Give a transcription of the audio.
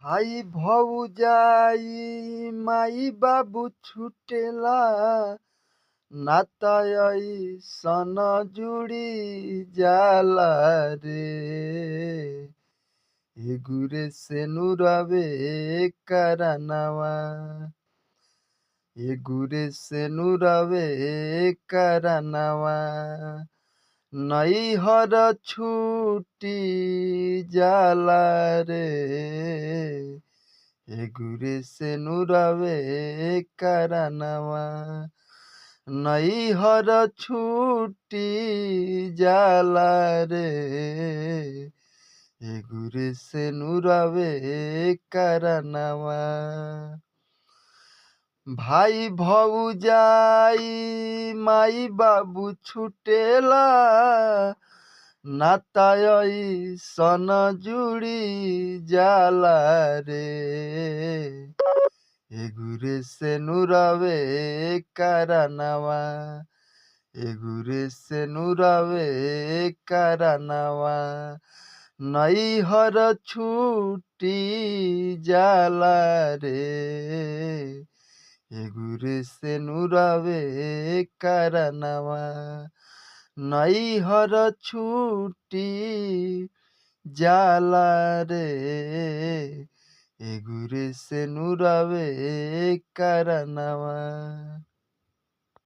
भाई भौजाई माई बाबू छुटेला नाता सन जुड़ी जाला रे गुरे से नुरावे करनवा गुरे से नुरावे करनवा नई हर छूटी जाला रे गुरे से नुरावे करनवा नई हर छूटी जाला रे गुरे से नुरावे करनवा भाई भौजाई माई बाबू छुटेला नाता सन जुड़ी जाला रे गुरे से नुरावे करनवा गुरे से नुरावे करनवा नई हर छूटी जाला रे गुरे से नुरावे करनवा नई हर छूटी जाला रे गुरे से नुरावे करनवा।